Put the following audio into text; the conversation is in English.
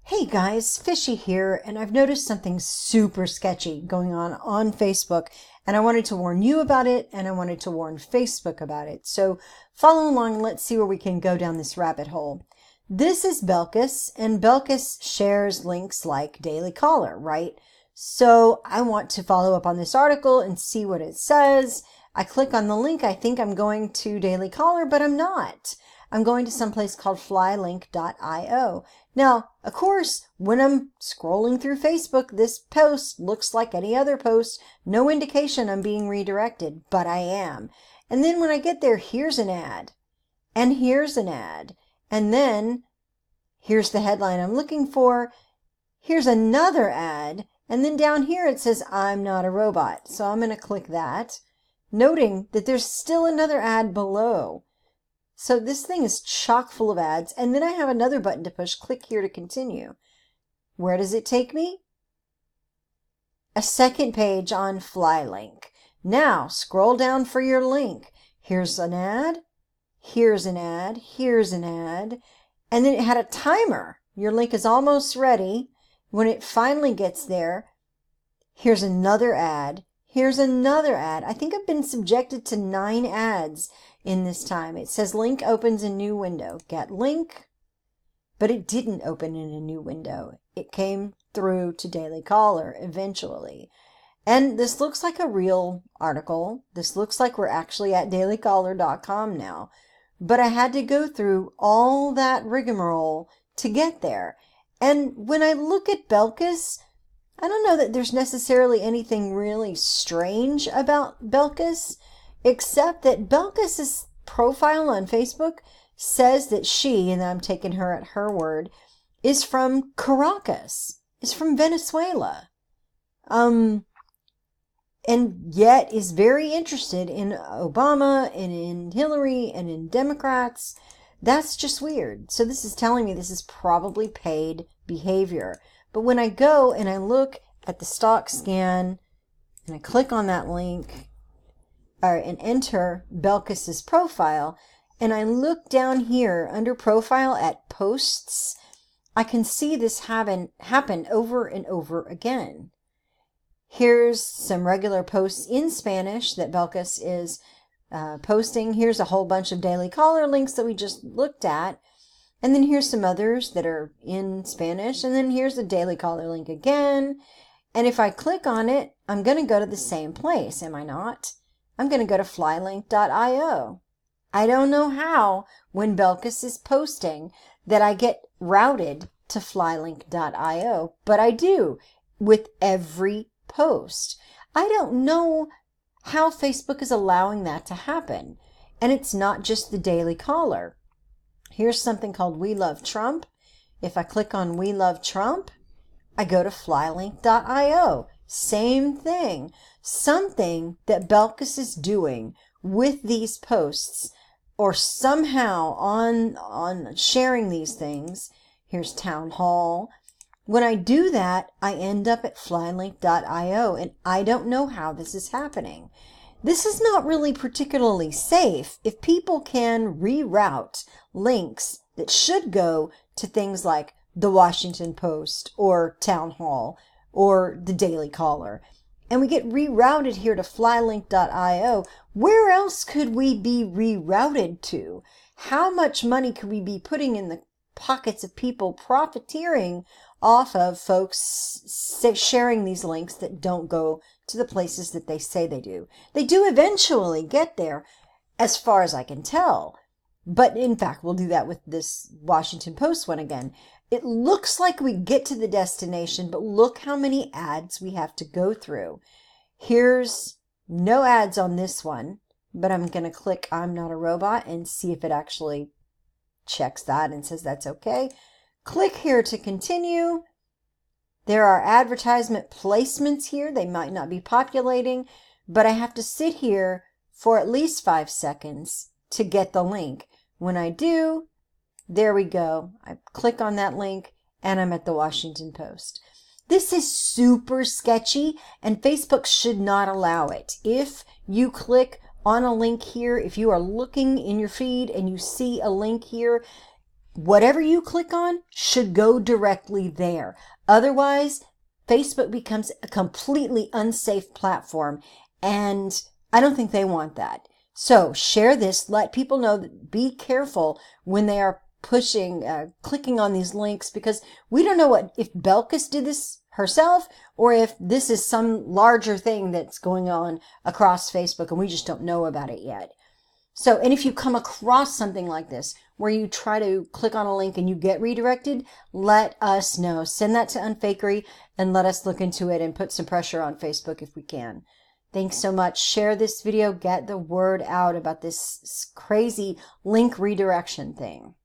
Hey guys, Fishy here, and I've noticed something super sketchy going on Facebook, and I wanted to warn you about it, and I wanted to warn Facebook about it. So follow along and let's see where we can go down this rabbit hole. This is Belkis, and Belkis shares links like Daily Caller, right? So I want to follow up on this article and see what it says. I click on the link. I think I'm going to Daily Caller, but I'm not. I'm going to someplace called flylink.io. Now, of course, when I'm scrolling through Facebook, this post looks like any other post. No indication I'm being redirected, but I am. And then when I get there, here's an ad. And here's an ad. And then here's the headline I'm looking for. Here's another ad. And then down here it says, I'm not a robot. So I'm going to click that, noting that there's still another ad below. So this thing is chock full of ads. And then I have another button to push. Click here to continue. Where does it take me? A second page on Flylink. Now scroll down for your link. Here's an ad. Here's an ad. Here's an ad. And then it had a timer. Your link is almost ready. When it finally gets there, here's another ad. Here's another ad. I think I've been subjected to 9 ads in this time. It says link opens in new window. Get link. But it didn't open in a new window. It came through to Daily Caller eventually. And this looks like a real article. This looks like we're actually at dailycaller.com now. But I had to go through all that rigmarole to get there. And when I look at Belkis, I don't know that there's necessarily anything really strange about Belkis, except that Belkis's profile on Facebook says that she, and I'm taking her at her word, is from Caracas, is from Venezuela. And yet is very interested in Obama and in Hillary and in Democrats. That's just weird. So this is telling me this is probably paid behavior. But when I go and I look at the stock scan and I click on that link and enter Belkis's profile, and I look down here under profile at posts, I can see this happen over and over again. Here's some regular posts in Spanish that Belkis is posting. Here's a whole bunch of Daily Caller links that we just looked at. And then here's some others that are in Spanish. And then here's the Daily Caller link again. And if I click on it, I'm going to go to the same place, am I not? I'm going to go to flylink.io. I don't know how, when Belkis is posting, that I get routed to flylink.io, but I do with every post. I don't know how Facebook is allowing that to happen. And it's not just the Daily Caller. Here's something called We Love Trump. If I click on We Love Trump, I go to flylink.io. Same thing. Something that Belkis is doing with these posts, or somehow on sharing these things. Here's Town Hall. When I do that, I end up at flylink.io, and I don't know how this is happening. This is not really particularly safe if people can reroute links that should go to things like the Washington Post or Town Hall or the Daily Caller. And we get rerouted here to flylink.io. Where else could we be rerouted to? How much money could we be putting in the pockets of people profiteering off of folks sharing these links that don't go to the places that they say they do? They do eventually get there, as far as I can tell. But in fact, we'll do that with this Washington Post one again. It looks like we get to the destination, but look how many ads we have to go through. Here's no ads on this one, but I'm going to click I'm not a robot and see if it actually checks that and says that's okay. Click here to continue. There are advertisement placements here. They might not be populating, but I have to sit here for at least 5 seconds to get the link. When I do, there we go. I click on that link and I'm at the Washington Post. This is super sketchy and Facebook should not allow it. If you click on a link here, if you are looking in your feed and you see a link here, whatever you click on should go directly there. Otherwise, Facebook becomes a completely unsafe platform, and I don't think they want that. So share this, let people know that be careful when they are clicking on these links, because we don't know if Belkis did this herself or if this is some larger thing that's going on across Facebook and we just don't know about it yet. So, and if you come across something like this where you try to click on a link and you get redirected, let us know. Send that to Unfakery and let us look into it and put some pressure on Facebook if we can. Thanks so much. Share this video. Get the word out about this crazy link redirection thing.